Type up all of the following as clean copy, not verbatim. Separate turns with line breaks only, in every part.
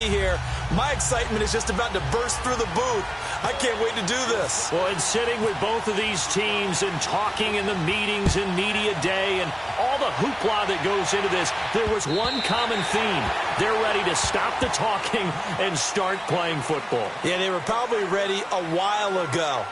Here, my excitement is just about to burst through the booth. I can't wait to do this.
Well, and sitting with both of these teams and talking in the meetings and media day and all the hoopla that goes into this, there was one common theme. They're ready to stop the talking and start playing football.
Yeah, they were probably ready a while ago.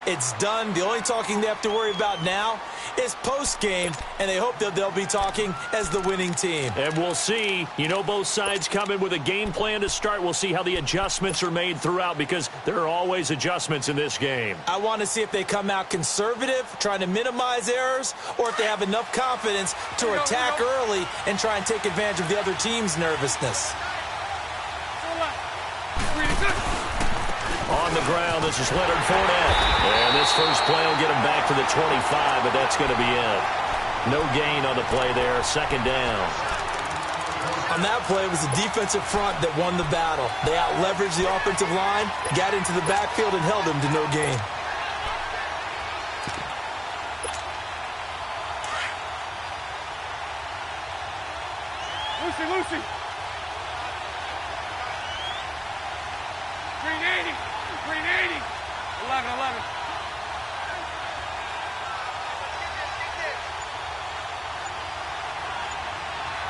It's done. The only talking they have to worry about now is post-game, and they hope that they'll be talking as the winning team.
And we'll see. You know, both sides come in with a game plan to start. We'll see how the adjustments are made throughout, because there are always adjustments in this game.
I want to see if they come out conservative, trying to minimize errors, or if they have enough confidence to attack early and try and take advantage of the other team's nervousness.
On the ground, this is Leonard Fournette. And this first play will get him back to the 25, but that's going to be it. No gain on the play there, second down.
On that play, it was the defensive front that won the battle. They out-leveraged the offensive line, got into the backfield, and held him to no gain.
Lucy. Green 80. 11.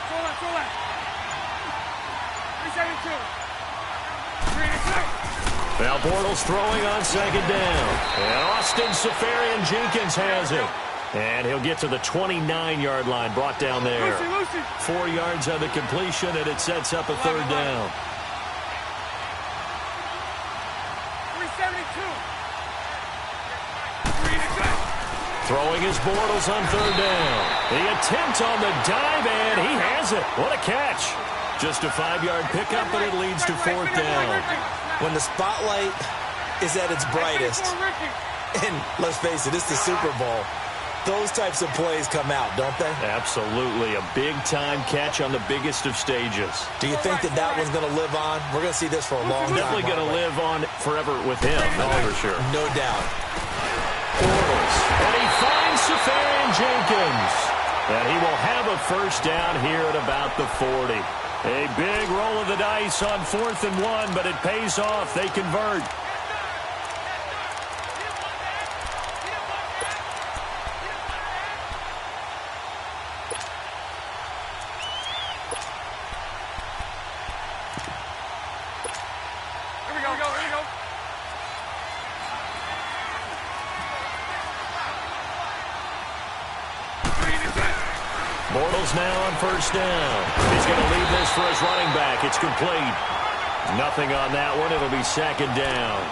Full left. 372.
Now Bortles throwing on second down. And Austin Seferian-Jenkins has it. And he'll get to the 29-yard line, brought down there.
Lucy.
4 yards on the completion, and it sets up a third down.
372.
Throwing his Bortles on third down. The attempt on the dive, and he has it. What a catch. Just a 5-yard pickup, but it leads to fourth down.
When the spotlight is at its brightest, and let's face it, it's the Super Bowl, those types of plays come out, don't they?
Absolutely. A big-time catch on the biggest of stages.
Do you think that one's going to live on? We're going to see this for a long time.
Definitely going to live on forever with him, that's for sure.
No doubt.
Bortles. And he finds Seferian-Jenkins. And he will have a first down here at about the 40. A big roll of the dice on 4th and 1, but it pays off. They convert.
Here we go.
Bortles now on first down. He's going to leave this for his running back. It's complete. Nothing on that one. It'll be second down.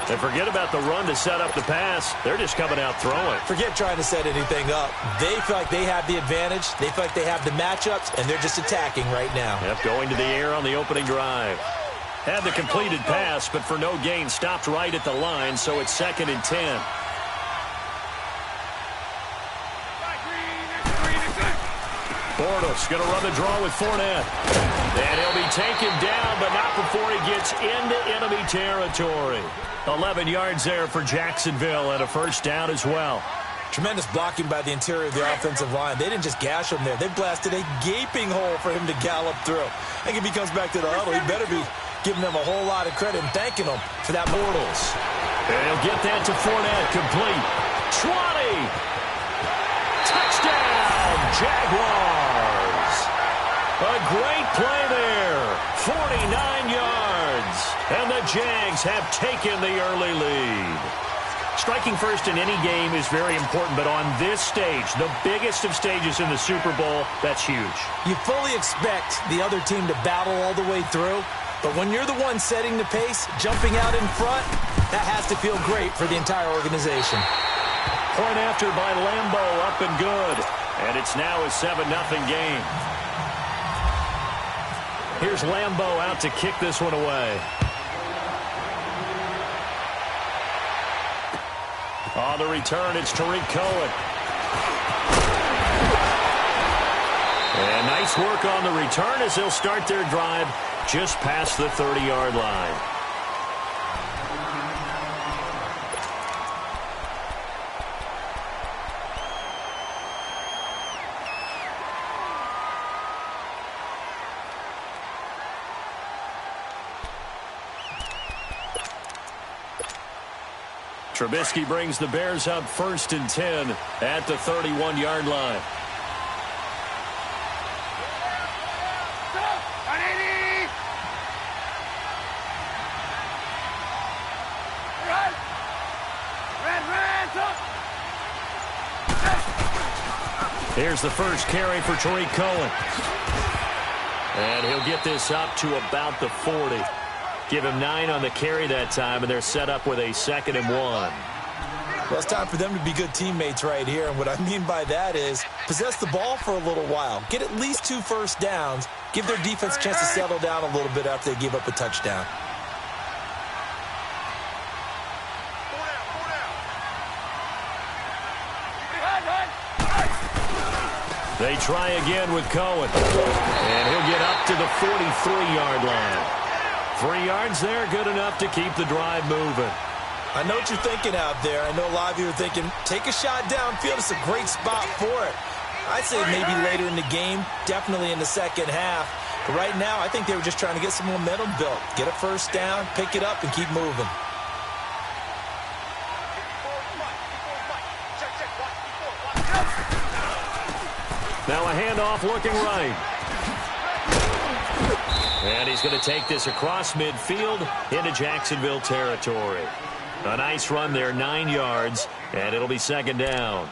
And forget about the run to set up the pass. They're just coming out throwing.
Forget trying to set anything up. They feel like they have the advantage. They feel like they have the matchups, and they're just attacking right now.
Yep, going to the air on the opening drive. Had the completed pass, but for no gain, stopped right at the line, so it's 2nd and 10. Bortles going to run the draw with Fournette. And he'll be taken down, but not before he gets into enemy territory. 11 yards there for Jacksonville, and a first down as well.
Tremendous blocking by the interior of the offensive line. They didn't just gash him there. They blasted a gaping hole for him to gallop through. I think if he comes back to the huddle, he better be giving them a whole lot of credit and thanking them for that.
Bortles. And he'll get that to Fournette, complete. 20. Touchdown, Jaguars. A great play there. 49 yards. And the Jags have taken the early lead. Striking first in any game is very important, but on this stage, the biggest of stages in the Super Bowl, that's huge.
You fully expect the other team to battle all the way through, but when you're the one setting the pace, jumping out in front, that has to feel great for the entire organization.
Point after by Lambeau, up and good. And it's now a 7-0 game. Here's Lambeau out to kick this one away. On the return, it's Tariq Cohen. And nice work on the return as they'll start their drive just past the 30-yard line. Trubisky brings the Bears up 1st and 10 at the 31-yard line. Here's the first carry for Tariq Cohen. And he'll get this up to about the 40. Give him 9 on the carry that time, and they're set up with a 2nd and 1.
Well, it's time for them to be good teammates right here. And what I mean by that is possess the ball for a little while. Get at least 2 first downs. Give their defense a chance to settle down a little bit after they give up a touchdown.
They try again with Cohen. And he'll get up to the 43-yard line. 3 yards there, good enough to keep the drive moving.
I know what you're thinking out there. I know a lot of you are thinking, take a shot downfield. It's a great spot for it. I'd say maybe later in the game, definitely in the second half. But right now, I think they were just trying to get some momentum built. Get a first down, pick it up, and keep moving.
Now a handoff looking right. And he's going to take this across midfield into Jacksonville territory. A nice run there, 9 yards, and it'll be 2nd down.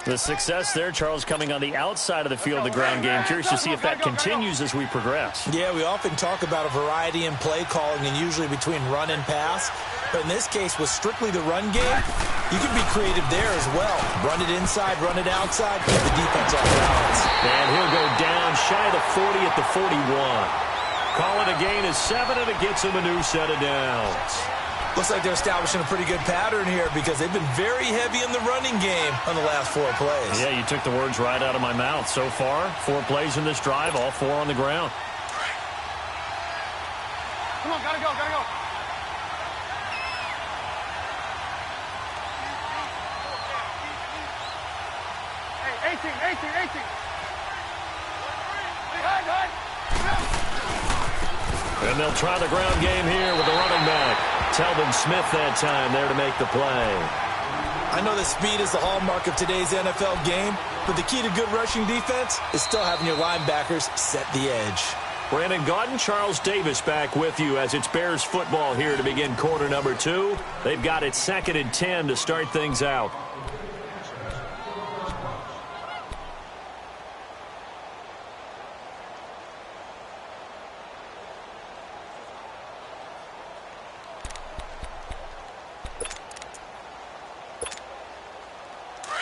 The success there, Charles, coming on the outside of the field, the ground game. Curious to see if that continues as we progress.
Yeah, we often talk about a variety in play calling and usually between run and pass. But in this case, with strictly the run game, you can be creative there as well. Run it inside, run it outside, keep the defense off balance.
And he'll go down shy of the 40 at the 41. Call it a gain of 7, and it gets him a new set of downs.
Looks like they're establishing a pretty good pattern here because they've been very heavy in the running game on the last 4 plays.
Yeah, you took the words right out of my mouth. So far, 4 plays in this drive, all 4 on the ground.
Come on, gotta go, gotta go. Hey, 18. Behind.
And they'll try the ground game here with the running back. Telvin Smith that time there to make the play.
I know that speed is the hallmark of today's NFL game, but the key to good rushing defense is still having your linebackers set the edge.
Brandon Gaudin, Charles Davis back with you as it's Bears football here to begin quarter number 2. They've got it 2nd and 10 to start things out.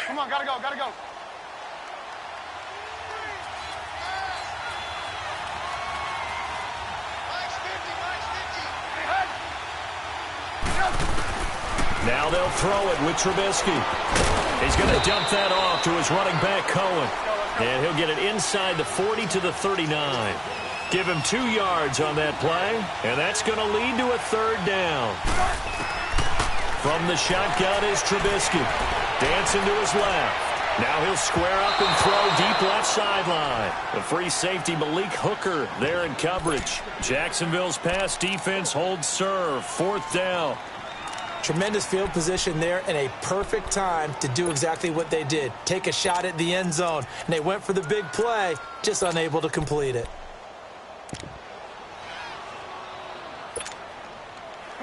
Come on, gotta go.
Now they'll throw it with Trubisky. He's going to dump that off to his running back, Cohen. And he'll get it inside the 40 to the 39. Give him 2 yards on that play, and that's going to lead to a 3rd down. From the shotgun is Trubisky. Dancing to his left. Now he'll square up and throw deep left sideline. The free safety Malik Hooker there in coverage. Jacksonville's pass defense holds serve. 4th down.
Tremendous field position there and a perfect time to do exactly what they did. Take a shot at the end zone. And they went for the big play, just unable to complete it.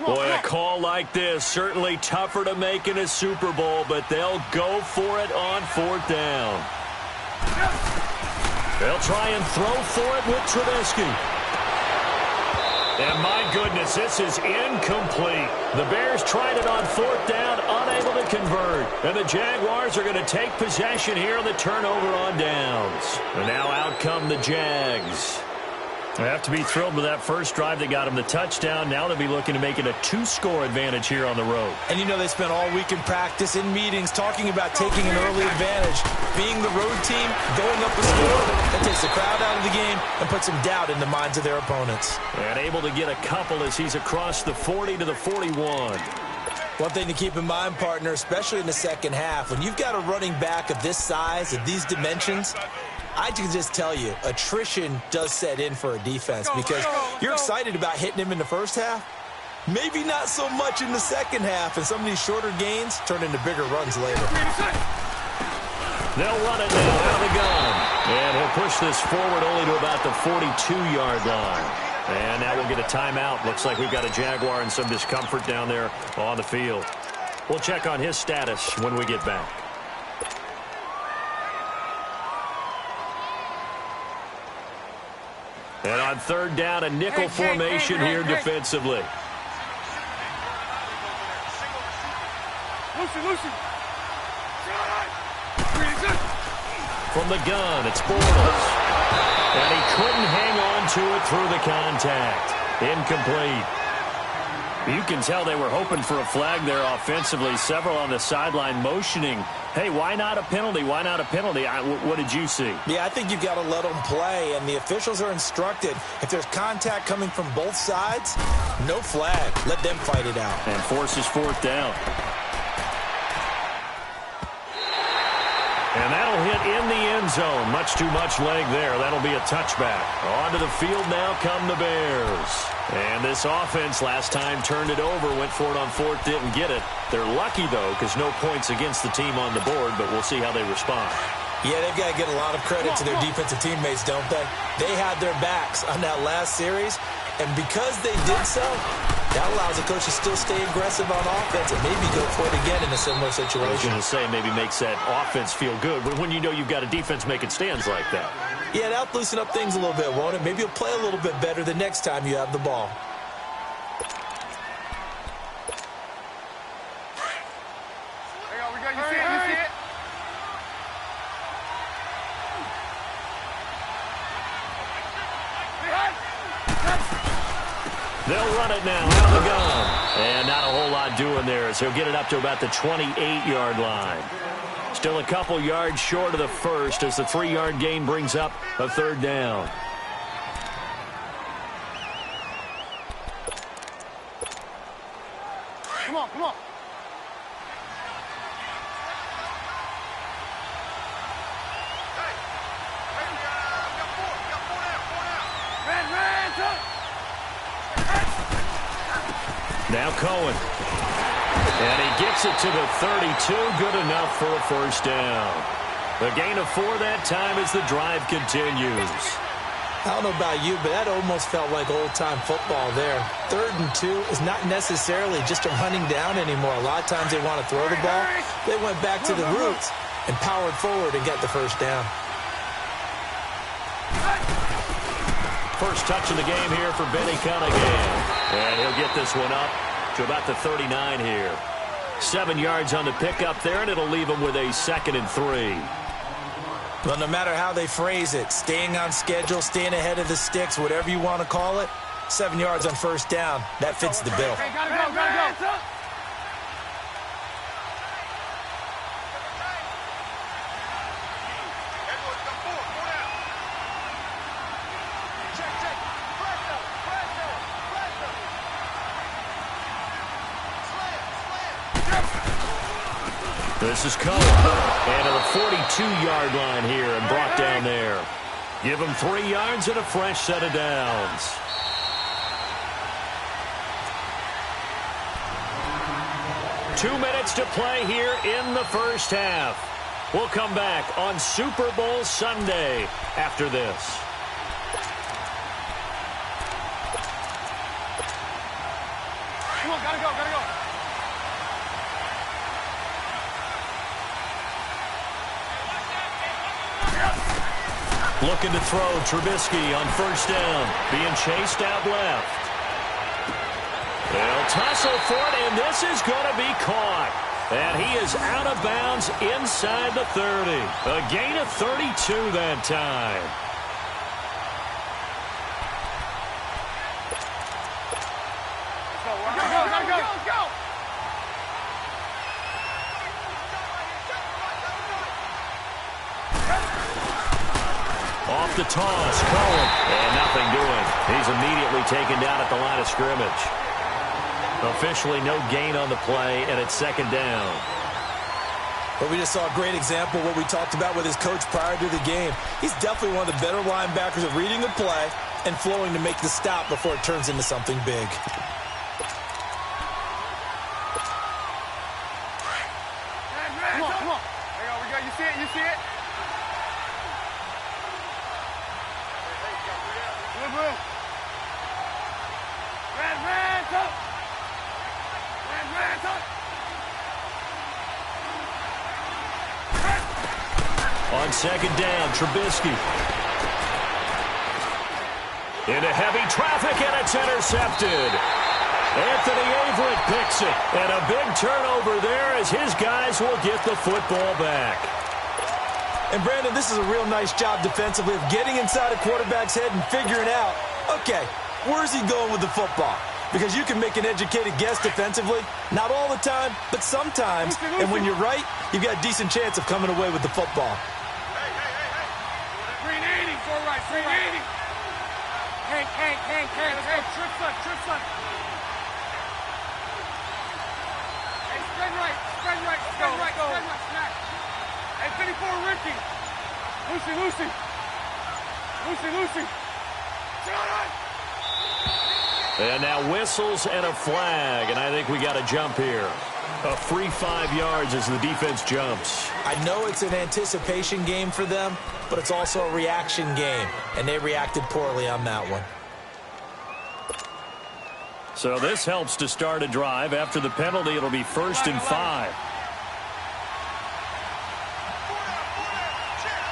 Boy, a call like this, certainly tougher to make in a Super Bowl, but they'll go for it on 4th down. They'll try and throw for it with Trubisky. And my goodness, this is incomplete. The Bears tried it on 4th down, unable to convert. And the Jaguars are going to take possession here on the turnover on downs. And now out come the Jags.
They have to be thrilled with that first drive that got them the touchdown. Now they'll be looking to make it a 2-score advantage here on the road.
And you know they spent all week in practice, in meetings, talking about taking an early advantage. Being the road team, going up a score, that takes the crowd out of the game and puts some doubt in the minds of their opponents.
And able to get a couple as he's across the 40 to the 41.
One thing to keep in mind, partner, especially in the second half, when you've got a running back of this size, of these dimensions, I can just tell you, attrition does set in for a defense because you're excited about hitting him in the first half, Maybe not so much in the second half, and some of these shorter gains turn into bigger runs later.
They'll run it now out of the gun. And he'll push this forward only to about the 42-yard line. And now we'll get a timeout. Looks like we've got a Jaguar and some discomfort down there on the field. We'll check on his status when we get back. And on third down, a nickel formation here defensively. From the gun, it's Bortles. And he couldn't hang on to it through the contact. Incomplete. You can tell they were hoping for a flag there offensively. Several on the sideline motioning, hey, why not a penalty? Why not a penalty? What did you see?
Yeah, I think you've got to let them play, and the officials are instructed, if there's contact coming from both sides, no flag. Let them fight it out.
And forces fourth down. And that'll hit in the end zone. Much too much leg there. That'll be a touchback. Onto the field now come the Bears. And this offense last time turned it over, went for it on fourth, didn't get it. They're lucky, though, because no points against the team on the board, but we'll see how they respond.
Yeah, they've got to get a lot of credit to their defensive teammates, don't they? They had their backs on that last series, and because they did so, that allows the coach to still stay aggressive on offense and maybe go for it again in a similar situation.
I was going to say maybe makes that offense feel good, but when you know you've got a defense making stands like that.
Yeah, that'll loosen up things a little bit, won't it? Maybe you'll play a little bit better the next time you have the ball.
You see it?
They'll run it now out of the gun. And not a whole lot doing there as he'll get it up to about the 28-yard line. Still a couple yards short of the first as the 3-yard gain brings up a third down.
Come on, come on.
Now Cohen. And he gets it to the 32. Good enough for a first down. A gain of 4 that time as the drive continues.
I don't know about you, but that almost felt like old-time football there. 3rd and 2 is not necessarily just a running down anymore. A lot of times they want to throw the ball. They went back to the roots and powered forward and got the first down.
First touch of the game here for Benny Cunningham. And he'll get this one up to about the 39 here. 7 yards on the pickup there, and it'll leave him with a 2nd and 3.
Well, no matter how they phrase it, staying on schedule, staying ahead of the sticks, whatever you want to call it, 7 yards on first down, that fits the bill.
Hey, gotta go, gotta go.
This is Cohen. And to the 42-yard line here and brought down there. Give him 3 yards and a fresh set of downs. Two minutes to play here in the first half. We'll come back on Super Bowl Sunday after this.
Come on, gotta go, gotta go.
Looking to throw, Trubisky on first down. Being chased out left. They'll tussle for it, and this is going to be caught. And he is out of bounds inside the 30. A gain of 32 that time.
Go.
Off the toss, Cohen, and nothing doing. He's immediately taken down at the line of scrimmage. Officially no gain on the play, and it's 2nd down.
But we just saw a great example of what we talked about with his coach prior to the game. He's definitely one of the better linebackers of reading the play and flowing to make the stop before it turns into something big.
Will. Red, up. Red, up.
On second down, Trubisky. Into heavy traffic, and it's intercepted. Anthony Averett picks it. And a big turnover there as his guys will get the football back.
And, Brandon, this is a real nice job defensively of getting inside a quarterback's head and figuring out, okay, where's he going with the football? Because you can make an educated guess defensively. Not all the time, but sometimes. And when you're right, you've got a decent chance of coming away with the football.
380, 4 right, 380. Hank. Let's go, trip left. Hey, spread right, snap. Hey, 54, Ricky. Lucy.
And now whistles and a flag, and I think we got a jump here. A free 5 yards as the defense jumps.
I know it's an anticipation game for them, but it's also a reaction game, and they reacted poorly on that one.
So this helps to start a drive. After the penalty, it'll be 1st and 5.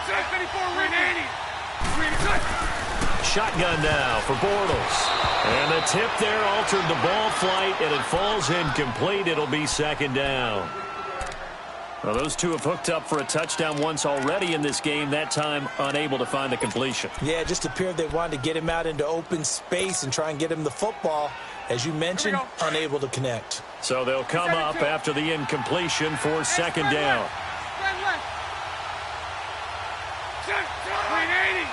54, 380.
Shotgun now for Bortles. And the tip there altered the ball flight, and it falls incomplete. It'll be 2nd down.
Well, those two have hooked up for a touchdown once already in this game, that time unable to find the completion.
Yeah, it just appeared they wanted to get him out into open space and try and get him the football. As you mentioned, unable to connect.
So they'll come up after the incompletion for 2nd down.
380.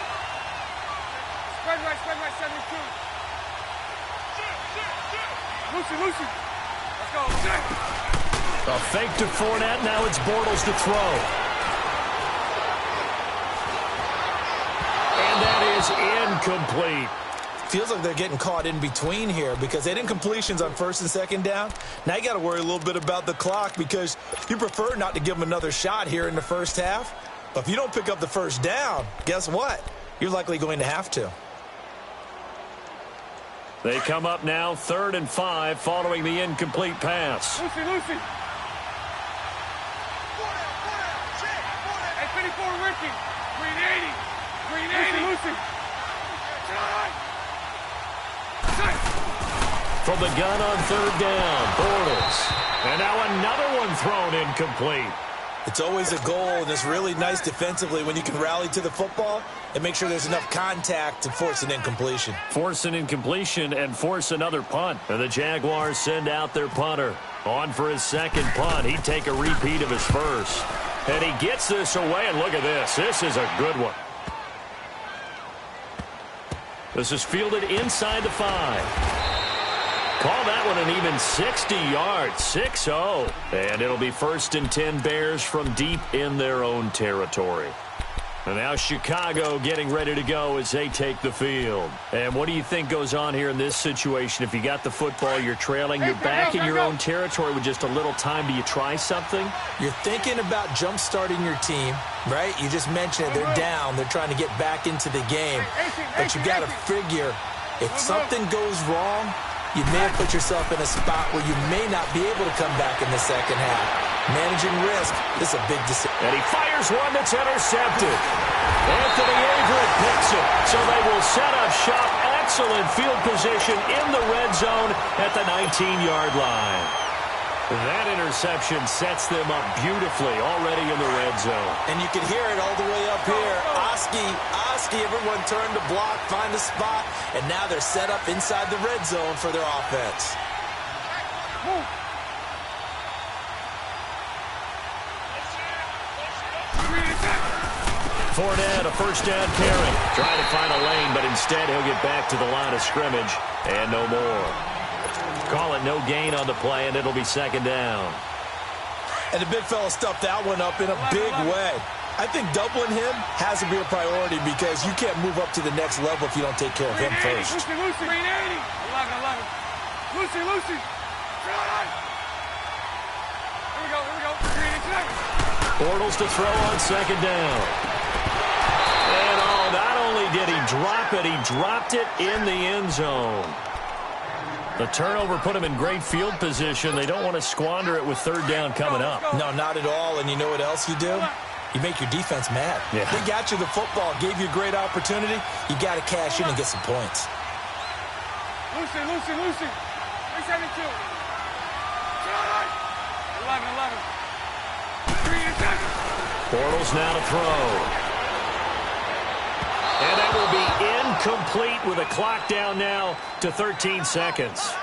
Spread right, 72. Lucy. Let's go.
A fake to Fournette. Now it's Bortles to throw. And that is incomplete.
Feels like they're getting caught in between here because they didn't incompletions on 1st and 2nd down. Now you got to worry a little bit about the clock because you prefer not to give them another shot here in the first half. But if you don't pick up the 1st down, guess what? You're likely going to have to.
They come up now 3rd and 5 following the incomplete pass.
Lucy. Hey, 54, Ricky. 380. Lucy.
From the gun on 3rd down, Bortles. And now another one thrown incomplete.
It's always a goal, and it's really nice defensively when you can rally to the football and make sure there's enough contact to force an incompletion.
Force an incompletion and force another punt. And the Jaguars send out their punter. On for his 2nd punt. He'd take a repeat of his 1st. And he gets this away, and look at this. This is a good one. This is fielded inside the 5. Call that one an even 60 yards, 6-0. And it'll be 1st and 10 Bears from deep in their own territory. And now Chicago getting ready to go as they take the field. And what do you think goes on here in this situation? If you got the football, you're trailing, you're back in your own territory with just a little time. Do you try something?
You're thinking about jump-starting your team, right? You just mentioned it. They're down. They're trying to get back into the game. But you got to figure if something goes wrong, you may have put yourself in a spot where you may not be able to come back in the 2nd half. Managing risk is a big decision.
And he fires one that's intercepted. Anthony Averett picks it. So they will set up shop. Excellent field position in the red zone at the 19-yard line. That interception sets them up beautifully already in the red zone.
And you can hear it all the way up here. Oski, everyone turned to block, find a spot, and now they're set up inside the red zone for their offense.
Fournette, a 1st down carry. Trying to find a lane, but instead he'll get back to the line of scrimmage and no more. Call it no gain on the play, and it'll be 2nd down.
And the big fella stuffed that one up in a big way. I think doubling him has to be a priority because you can't move up to the next level if you don't take care of him first.
Lucy. 380. 11. Lucy. Here we go. 380.
Bortles to throw on 2nd down. And all not only did he drop it, he dropped it in the end zone. The turnover put him in great field position. They don't want to squander it with third down coming up.
No, not at all. And you know what else you do? You make your defense mad.
Yeah.
They got you the football, gave you a great opportunity. You got to cash in and get some points.
Lucy. 372. 11. 3 seconds.
Bortles now to throw. And that will be incomplete with a clock down now to 13 seconds.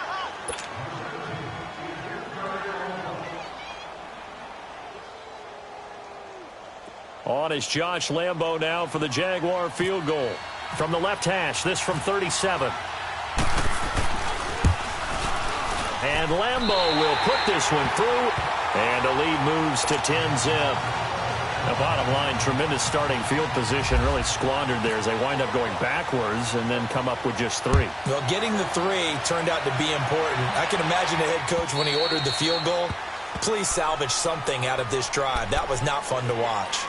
On is Josh Lambo now for the Jaguar field goal. From the left hash, this from 37. And Lambo will put this one through. And the lead moves to 10-zip. The bottom line, tremendous starting field position, really squandered there as they wind up going backwards and then come up with just 3.
Well, getting the 3 turned out to be important. I can imagine the head coach when he ordered the field goal. Please salvage something out of this drive. That was not fun to watch.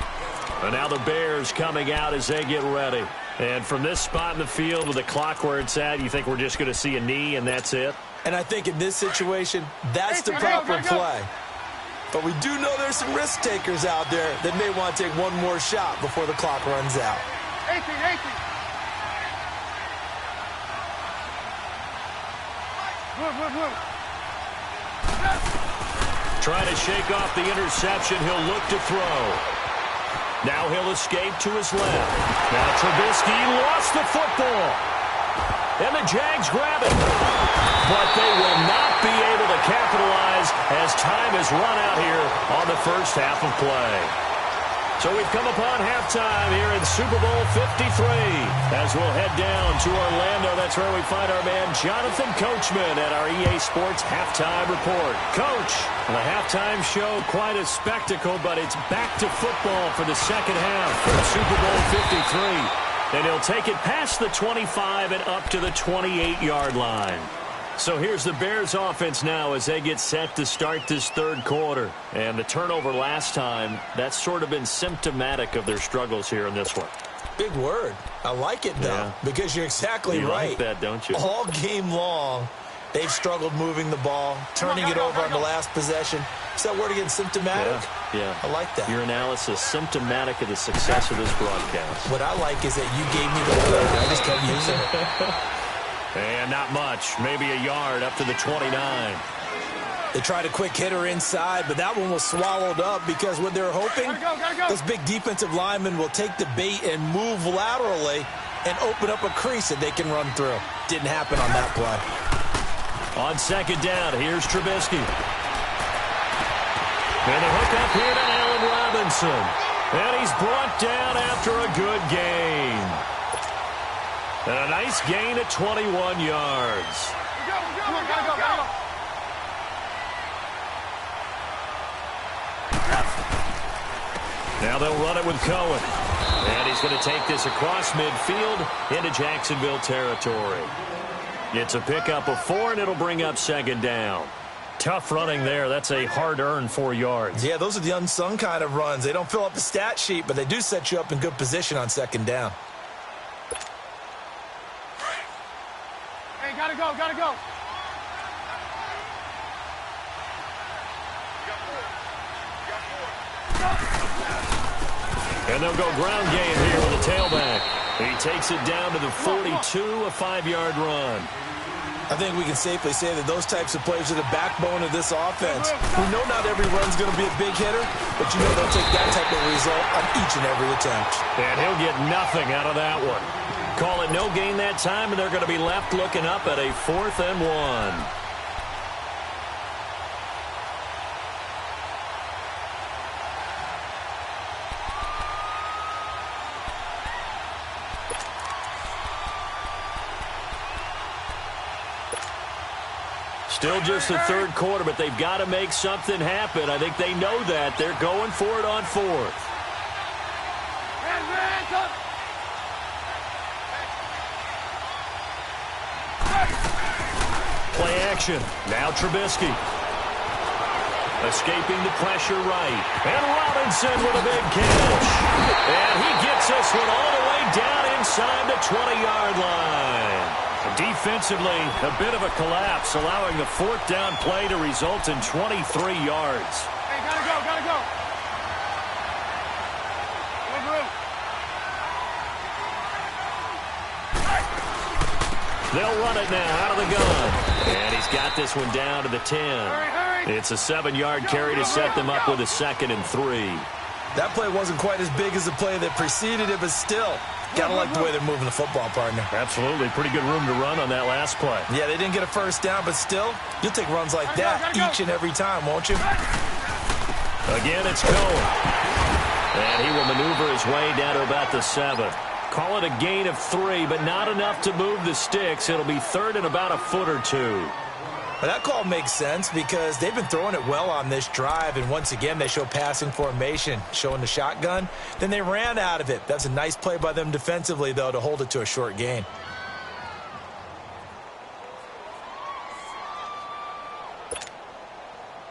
And now the Bears coming out as they get ready. And from this spot in the field with the clock where it's at, you think we're just going to see a knee and that's it?
And I think in this situation, that's the proper play. But we do know there's some risk takers out there that may want to take one more shot before the clock runs out.
18. Move.
Trying to shake off the interception. He'll look to throw. Now he'll escape to his left. Now Trubisky lost the football. And the Jags grab it. But they will not be able to capitalize as time has run out here on the first half of play. So we've come upon halftime here in Super Bowl 53. As we'll head down to Orlando, that's where we find our man Jonathan Coachman at our EA Sports Halftime Report. Coach, the halftime show, quite a spectacle, but it's back to football for the second half of Super Bowl 53. And he'll take it past the 25 and up to the 28-yard line. So here's the Bears offense now as they get set to start this third quarter. And the turnover last time, that's sort of been symptomatic of their struggles here in this one.
Big word. I like it, though, because you're exactly right.
You like that, don't you?
All game long, they've struggled moving the ball, turning it over on the last possession. Is that word again, symptomatic?
Yeah.
I like that.
Your analysis, symptomatic of the success of this broadcast.
What I like is that you gave me the word, and I just kept using it.
And not much, maybe a yard up to the 29.
They tried a quick hitter inside, but that one was swallowed up because what they're hoping, those big defensive linemen will take the bait and move laterally and open up a crease that they can run through. Didn't happen on that play.
On second down, here's Trubisky. And the hook up here to Allen Robinson. And he's brought down after a good gain. And a nice gain at 21 yards.
Go.
Now they'll run it with Cohen. And he's going to take this across midfield into Jacksonville territory. It's a pickup of 4, and it'll bring up second down. Tough running there. That's a hard-earned 4 yards.
Yeah, those are the unsung kind of runs. They don't fill up the stat sheet, but they do set you up in good position on second down.
Hey, gotta go.
And they'll go ground game here with a tailback. He takes it down to the 42, a 5-yard run.
I think we can safely say that those types of plays are the backbone of this offense. We know not every run's going to be a big hitter, but you know they'll take that type of result on each and every attempt.
And he'll get nothing out of that one. Call it no gain that time, and they're going to be left looking up at a 4th and 1. Still just the third quarter, but they've got to make something happen. I think they know that. They're going for it on 4th. Play action. Now Trubisky. Escaping the pressure right. And Robinson with a big catch. And he gets this one all the way down inside the 20-yard line. Defensively, a bit of a collapse, allowing the fourth down play to result in 23 yards.
Hey, gotta go.
They'll run it now out of the gun. And he's got this one down to the 10.
Hurry.
It's a 7-yard carry to set them up with a 2nd and 3.
That play wasn't quite as big as the play that preceded it, but still, gotta like the way they're moving the football, partner.
Absolutely. Pretty good room to run on that last play.
Yeah, they didn't get a first down, but still, you'll take runs like that each and every time, won't you?
Again, it's Cohen. And he will maneuver his way down to about the 7. Call it a gain of 3, but not enough to move the sticks. It'll be 3rd and about a foot or 2.
Well, that call makes sense because they've been throwing it well on this drive, and once again, they show passing formation, showing the shotgun. Then they ran out of it. That's a nice play by them defensively, though, to hold it to a short gain.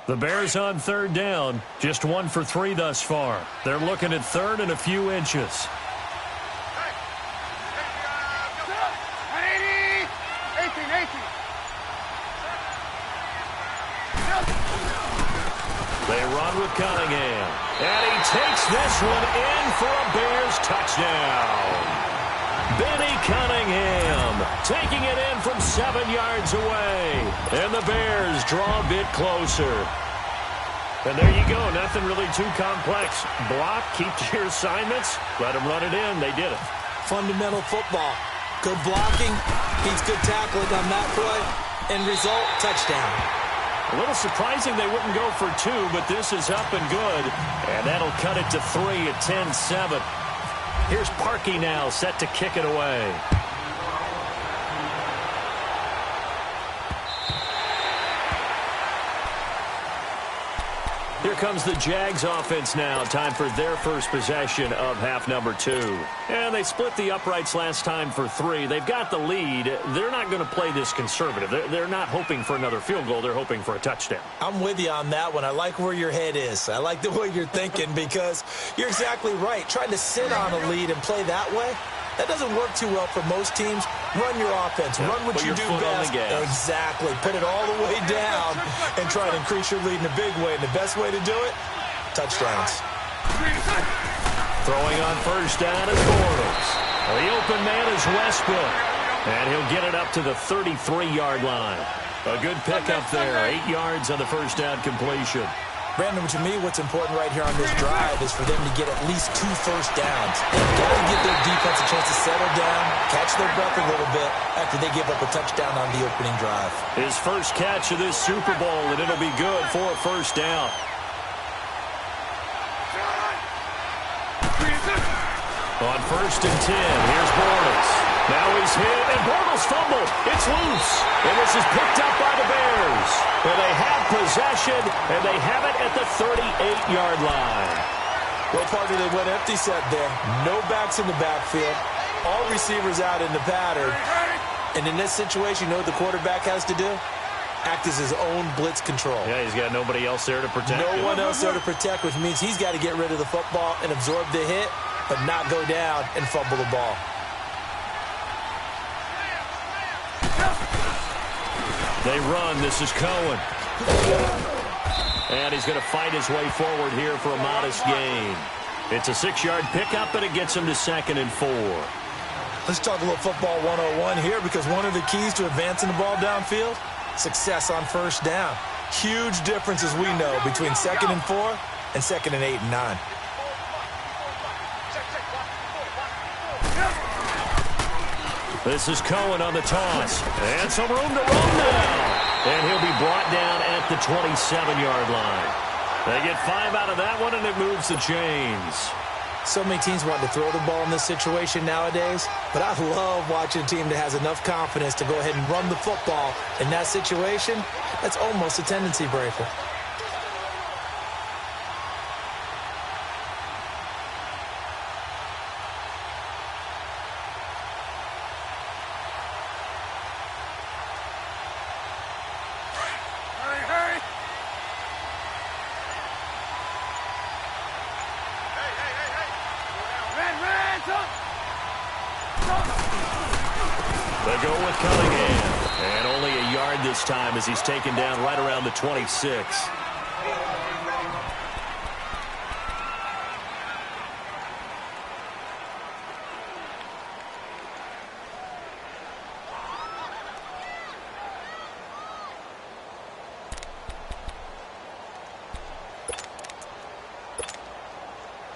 The Bears on 3rd down, just 1 for 3 thus far. They're looking at 3rd and a few inches.
18.
They run with Cunningham. And he takes this one in for a Bears touchdown. Benny Cunningham taking it in from 7 yards away. And the Bears draw a bit closer.
And there you go. Nothing really too complex. Block, keep to your assignments, let them run it in. They did it.
Fundamental football. Good blocking, beats good tackling on that play. End result, touchdown.
A little surprising they wouldn't go for 2, but this is up and good.
And that'll cut it to 3 at 10-7. Here's Parkey now, set to kick it away. Here comes the Jags offense now. Time for their first possession of half number 2. And they split the uprights last time for 3. They've got the lead. They're not going to play this conservative. They're not hoping for another field goal. They're hoping for a touchdown.
I'm with you on that one. I like where your head is. I like the way you're thinking because you're exactly right. Trying to sit on a lead and play that way, that doesn't work too well for most teams. Run your offense. Run what you do best. Exactly. Put it all the way down and try to increase your lead in a big way. And the best way to do it, touchdowns.
Throwing on first down is Bortles. The open man is Westbrook. And he'll get it up to the 33-yard line. A good pickup there. 8 yards on the first down completion.
Brandon, to me, what's important right here on this drive is for them to get at least 2 first downs. They've got to give their defense a chance to settle down, catch their breath a little bit after they give up a touchdown on the opening drive.
His first catch of this Super Bowl, and it'll be good for a first down. On first and 10, here's Bortles. Now he's hit, and Bortles fumbled. It's loose, and this is picked up by the Bears. And they have possession, and they have it at the 38-yard line.
Well, partner, they went empty set there. No backs in the backfield. All receivers out in the pattern. And in this situation, you know what the quarterback has to do? Act as his own blitz control.
Yeah, he's got nobody else there to protect him.
No one else there to protect, which means he's got to get rid of the football and absorb the hit, but not go down and fumble the ball.
They run. This is Cohen. And he's going to fight his way forward here for a modest gain. It's a 6-yard pickup, and it gets him to 2nd and 4.
Let's talk a little football 101 here because one of the keys to advancing the ball downfield, success on first down. Huge difference, as we know, between 2nd and 4 and 2nd and 8 and 9.
This is Cohen on the toss. And some room to run now. And he'll be brought down at the 27-yard line. They get 5 out of that one, and it moves the chains.
So many teams want to throw the ball in this situation nowadays, but I love watching a team that has enough confidence to go ahead and run the football. In that situation, that's almost a tendency breaker.
go with Cunningham. And only a yard this time as he's taken down right around the 26.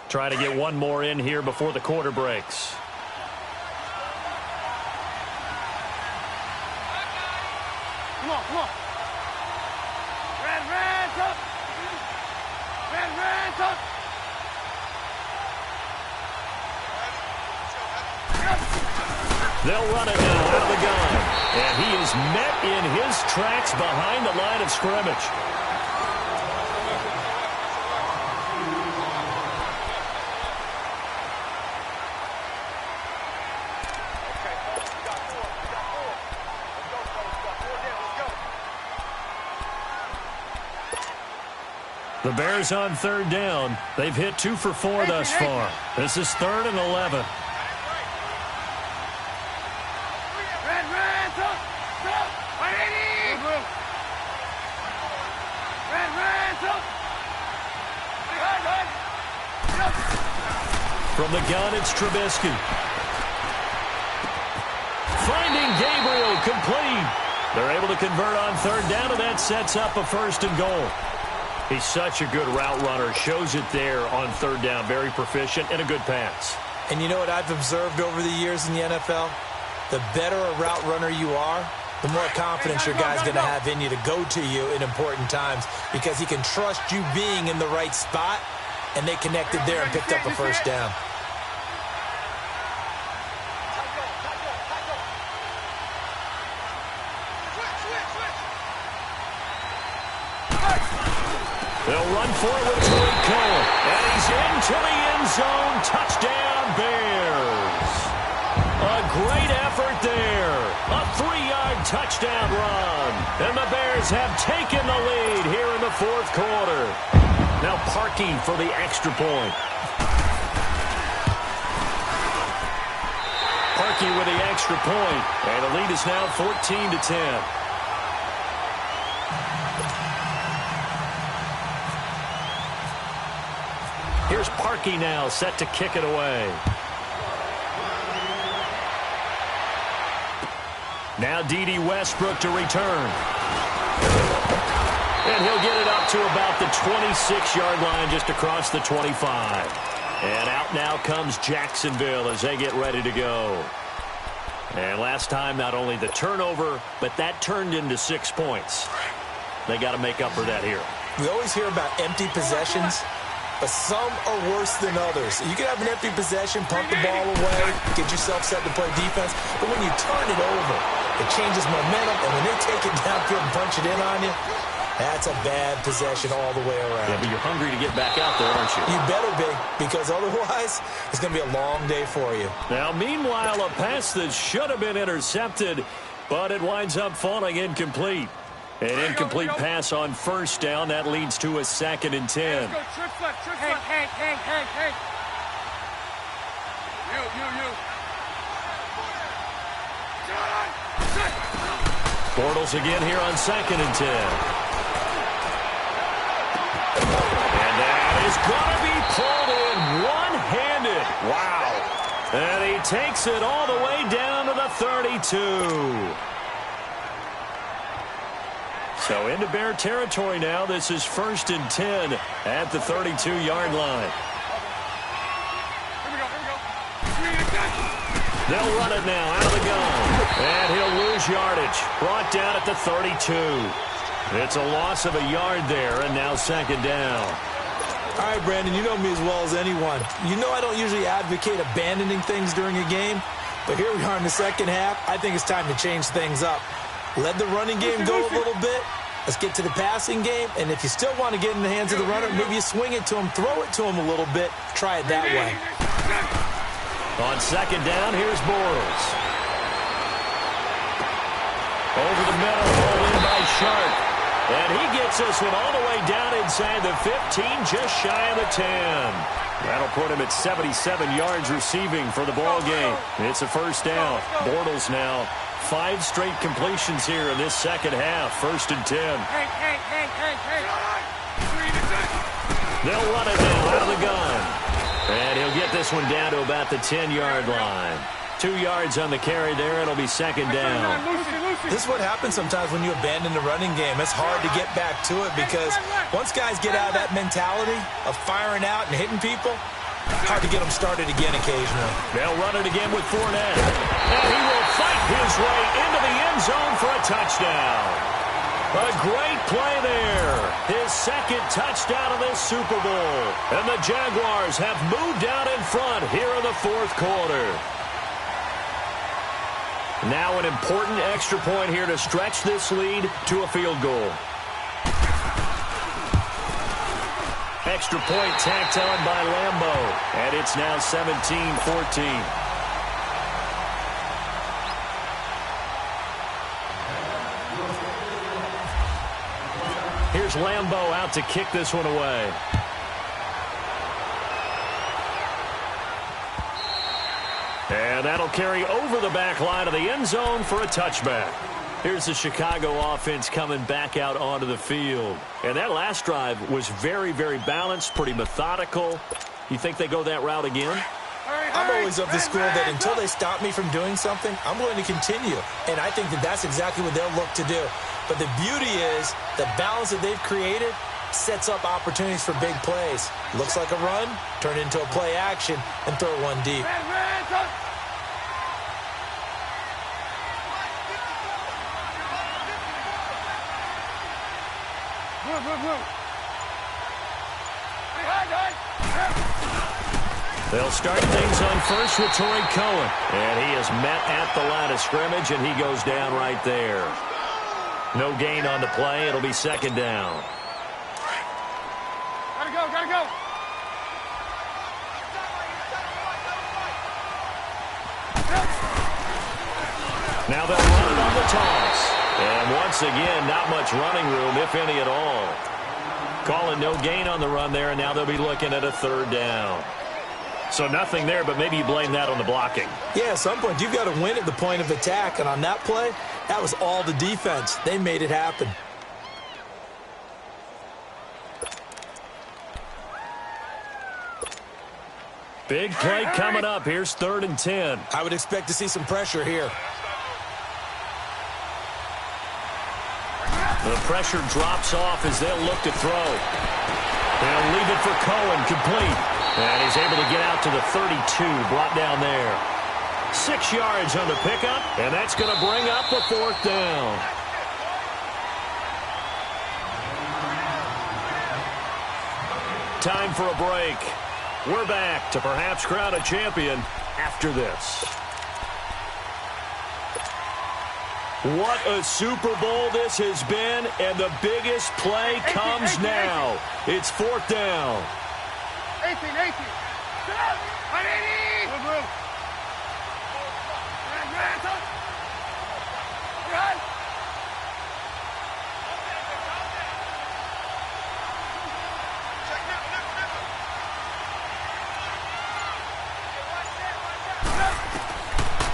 Try to get one more in here before the quarter breaks.
Come on, come on. Red, up. Red, up.
They'll run it now out of the gun. And he is met in his tracks behind the line of scrimmage. The Bears on third down. They've hit 2 for 4 thus far. This is 3rd and 11. From the gun, it's Trubisky. Finding Gabriel, complete. They're able to convert on third down, and that sets up a 1st and goal. He's such a good route runner. Shows it there on third down. Very proficient and a good pass.
And you know what I've observed over the years in the NFL? The better a route runner you are, the more confidence your guy's going to have in you to go to you in important times because he can trust you being in the right spot, and they connected there and picked up a 1st down.
They'll run forward to Cole, and he's into the end zone. Touchdown, Bears. A great effort there. A 3-yard touchdown run. And the Bears have taken the lead here in the 4th quarter. Now Parkey for the extra point. Parkey with the extra point, and the lead is now 14-10. Here's Parkey now, set to kick it away. Now D.D. Westbrook to return. And he'll get it up to about the 26-yard line, just across the 25. And out now comes Jacksonville as they get ready to go. And last time, not only the turnover, but that turned into 6 points. They got to make up for that here.
We always hear about empty possessions, but some are worse than others. You can have an empty possession, punt the ball away, get yourself set to play defense, but when you turn it over, it changes momentum, and when they take it downfield and punch it in on you, that's a bad possession all the way around.
Yeah, but you're hungry to get back out there, aren't you?
You better be, because otherwise, it's going to be a long day for you.
Now, meanwhile, a pass that should have been intercepted, but it winds up falling incomplete. An incomplete pass on 1st down. That leads to a 2nd and 10.
Let's go, trick left. Hey. You.
Bortles again here on 2nd and 10. And that is going to be pulled in one-handed. Wow. And he takes it all the way down to the 32. So into Bear territory now. This is 1st and 10 at the 32-yard line.
Here we go.
They'll run it now out of the gun. And he'll lose yardage. Brought down at the 32. It's a loss of a yard there, and now 2nd down.
All right, Brandon, you know me as well as anyone. You know I don't usually advocate abandoning things during a game, but here we are in the 2nd half. I think it's time to change things up. Let the running game go a little bit. Let's get to the passing game. And if you still want to get in the hands of the runner, maybe you swing it to him, throw it to him a little bit. Try it that way.
On 2nd down, here's Bortles. Over the middle, pulled in by Sharp. And he gets this one all the way down inside the 15, just shy of the 10. That'll put him at 77 yards receiving for the ball game. It's a 1st down. Bortles now
5 straight completions here in this second half. 1st and 10.
Hey.
They'll run it now out of the gun. And he'll get this one down to about the 10-yard line. 2 yards on the carry there. It'll be 2nd down.
This is what happens sometimes when you abandon the running game. It's hard to get back to it because once guys get out of that mentality of firing out and hitting people, hard to get them started again occasionally.
They'll run it again with Fournette. And he will fight his way into the end zone for a touchdown. A great play there. His 2nd touchdown of this Super Bowl. And the Jaguars have moved out in front here in the 4th quarter. Now an important extra point here to stretch this lead to a field goal. Extra point tacked on by Lambo. And it's now 17-14. Here's Lambo out to kick this one away. And that'll carry over the back line of the end zone for a touchback. Here's the Chicago offense coming back out onto the field. And that last drive was very, very balanced, pretty methodical. You think they go that route again?
I'm always of the school that until they stop me from doing something, I'm going to continue. And I think that that's exactly what they'll look to do. But the beauty is the balance that they've created sets up opportunities for big plays. Looks like a run, turn into a play action, and throw one deep.
They'll start things on first with Torrey Cohen. And he is met at the line of scrimmage, and he goes down right there. No gain on the play. It'll be 2nd down.
Gotta go.
Now they'll run it on the toss. And once again, not much running room, if any at all. Calling no gain on the run there, and now they'll be looking at a 3rd down. So nothing there, but maybe you blame that on the blocking.
Yeah, at some point, you've got to win at the point of attack. And on that play, that was all the defense. They made it happen.
Big play coming up. Here's 3rd and 10.
I would expect to see some pressure here.
The pressure drops off as they'll look to throw. They'll leave it for Cohen, complete. And he's able to get out to the 32, brought down there. 6 yards on the pickup, and that's going to bring up the 4th down. Time for a break. We're back to perhaps crown a champion after this. What a Super Bowl this has been, and the biggest play comes now. It's 4th down.
18.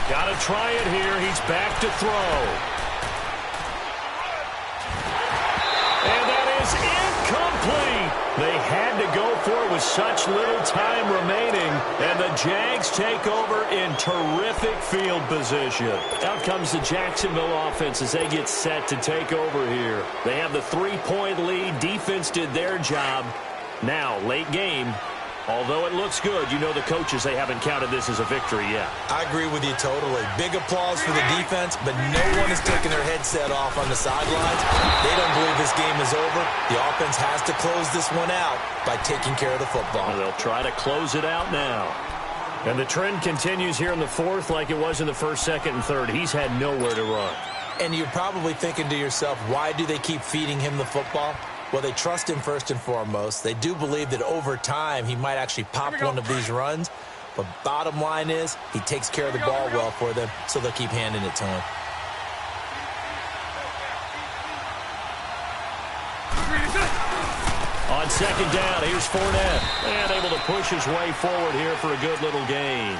Got to try it here. He's back to throw. And that is incomplete. They had to go for it with such little time remaining. And the Jags take over in terrific field position. Out comes the Jacksonville offense as they get set to take over here. They have the 3-point lead. Defense did their job. Now, late game. Although it looks good, you know the coaches, they haven't counted this as a victory yet.
I agree with you totally. Big applause for the defense, but no one is taking their headset off on the sidelines. They don't believe this game is over. The offense has to close this one out by taking care of the football.
They'll try to close it out now. And the trend continues here in the 4th like it was in the 1st, 2nd, and 3rd. He's had nowhere to run.
And you're probably thinking to yourself, why do they keep feeding him the football? Well, they trust him first and foremost. They do believe that over time he might actually pop one of these runs. But bottom line is he takes care of the ball well for them, so they'll keep handing it to him.
On 2nd down, here's Fournette. And able to push his way forward here for a good little gain.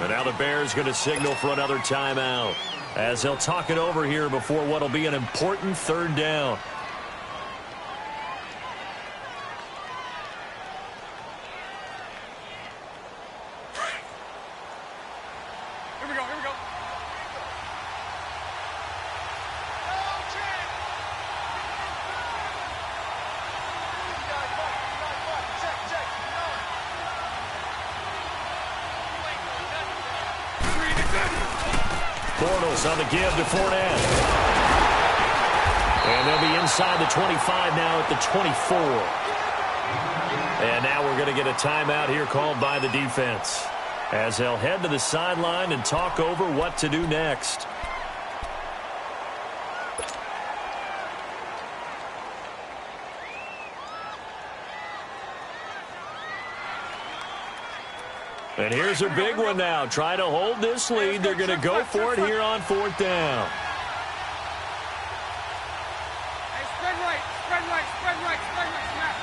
And now the Bears going to signal for another timeout as they'll talk it over here before what will be an important third down.
Here we go, here we go.
Bortles on the give to Fournette. And they'll be inside the 25 now at the 24. And now we're going to get a timeout here called by the defense as they'll head to the sideline and talk over what to do next. And here's a big one now. Trying to hold this lead. They're going to go for it here on fourth down.
Hey, spread right, spread right, spread right, spread right, snap.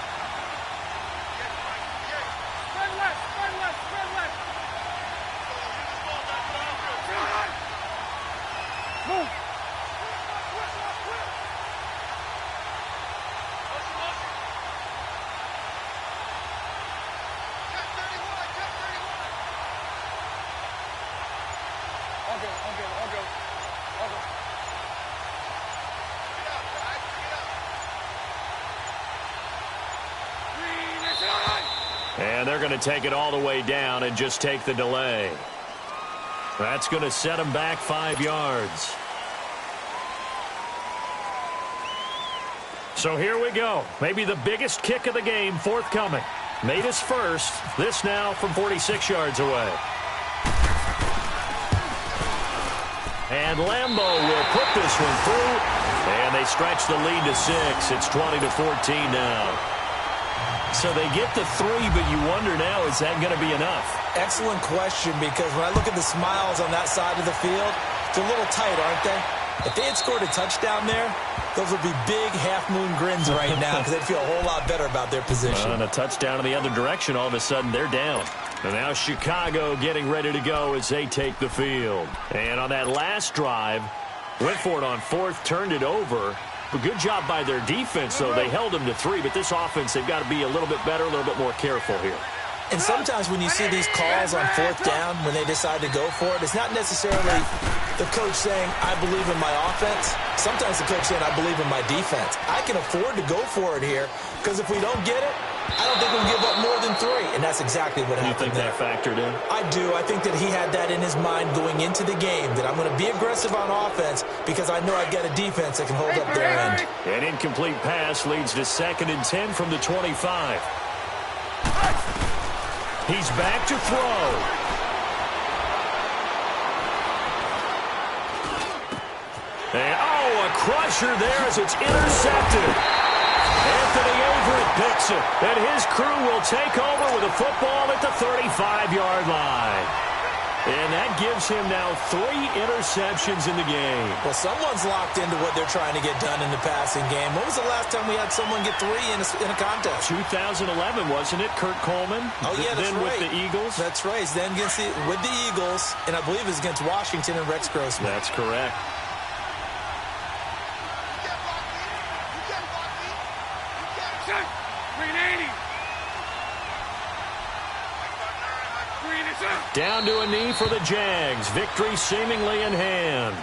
Spread left, spread left, spread left. Move.
And they're going to take it all the way down and just take the delay. That's going to set them back 5 yards. So here we go. Maybe the biggest kick of the game forthcoming. Made his first. This now from 46 yards away. And Lambeau will put this one through. And they stretch the lead to 6. It's 20-14 now. So they get the 3, but you wonder now, is that going to be enough?
Excellent question, because when I look at the smiles on that side of the field, it's a little tight, aren't they? If they had scored a touchdown there, those would be big half-moon grins right now because they'd feel a whole lot better about their position.
And a touchdown in the other direction, all of a sudden they're down. And now Chicago getting ready to go as they take the field. And on that last drive, went for it on fourth, turned it over. But good job by their defense, though. They held them to 3, but this offense, they've got to be a little bit better, a little bit more careful here.
And sometimes when you see these calls on fourth down, when they decide to go for it, it's not necessarily the coach saying, I believe in my offense. Sometimes the coach saying, I believe in my defense. I can afford to go for it here, because if we don't get it, I don't think we'll give up more than 3. And that's exactly what happened there.
You think that factored in?
I do. I think that he had that in his mind going into the game, that I'm going to be aggressive on offense because I know I've got a defense that can hold up their end.
An incomplete pass leads to 2nd and 10 from the 25. He's back to throw. And, a crusher there as it's intercepted. Anthony Averett picks it, and his crew will take over with a football at the 35-yard line. And that gives him now 3 interceptions in the game.
Well, someone's locked into what they're trying to get done in the passing game. When was the last time we had someone get 3 in a contest?
2011, wasn't it? Kurt Coleman?
Oh, yeah, that's
then
right.
With the Eagles?
That's right. Then with the Eagles, and I believe it's against Washington and Rex Grossman.
That's correct. Down to a knee for the Jags. Victory seemingly in hand.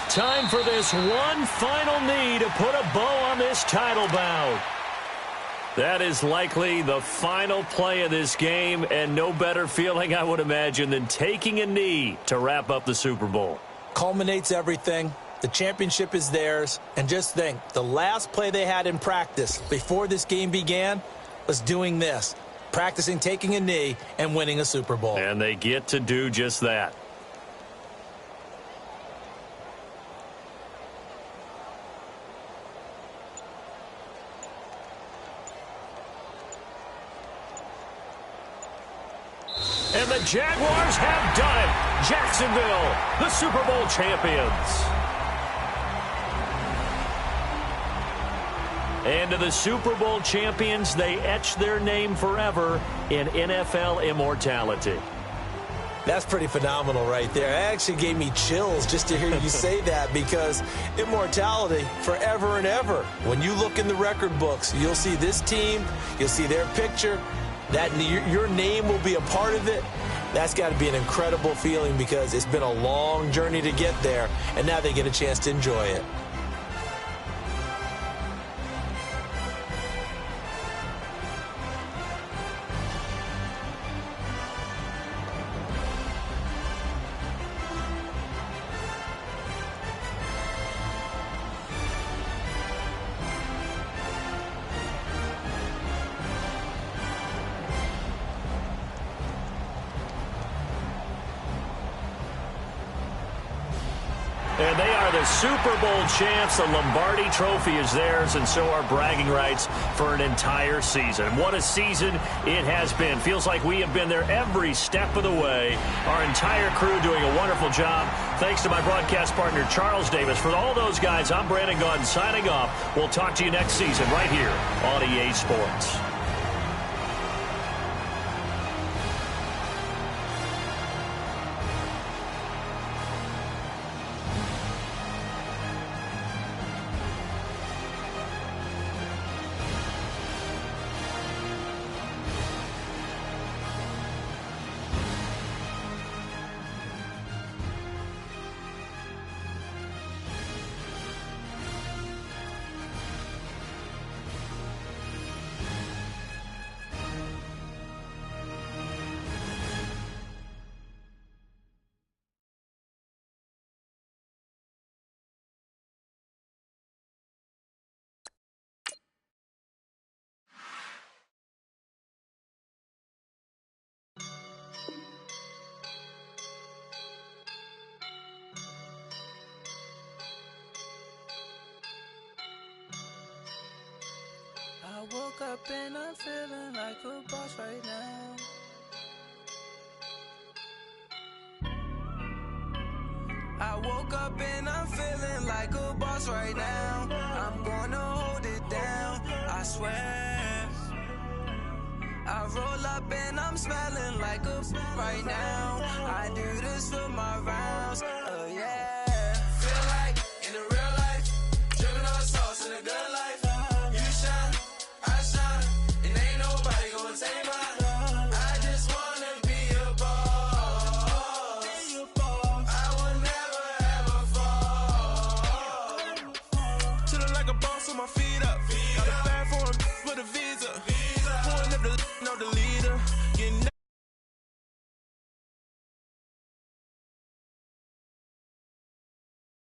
Time for this one final knee to put a bow on this title bout. That is likely the final play of this game, and no better feeling, I would imagine, than taking a knee to wrap up the Super Bowl.
Culminates everything. The championship is theirs. And just think, the last play they had in practice before this game began was doing this, practicing taking a knee and winning a Super Bowl.
And they get to do just that. And the Jaguars have done it. Jacksonville, the Super Bowl champions. And to the Super Bowl champions, they etch their name forever in NFL immortality.
That's pretty phenomenal right there. It actually gave me chills just to hear you say that, because immortality forever and ever. When you look in the record books, you'll see this team, you'll see their picture, that your name will be a part of it. That's got to be an incredible feeling, because it's been a long journey to get there, and now they get a chance to enjoy it.
And they are the Super Bowl champs. The Lombardi Trophy is theirs, and so are bragging rights for an entire season. What a season it has been. Feels like we have been there every step of the way. Our entire crew doing a wonderful job. Thanks to my broadcast partner, Charles Davis. For all those guys, I'm Brandon Gaudin signing off. We'll talk to you next season right here on EA Sports.
I woke up and I'm feeling like a boss right now. I woke up and I'm feeling like a boss right now. I'm gonna hold it down, I swear. I roll up and I'm smelling like a right now. I do this for my rounds,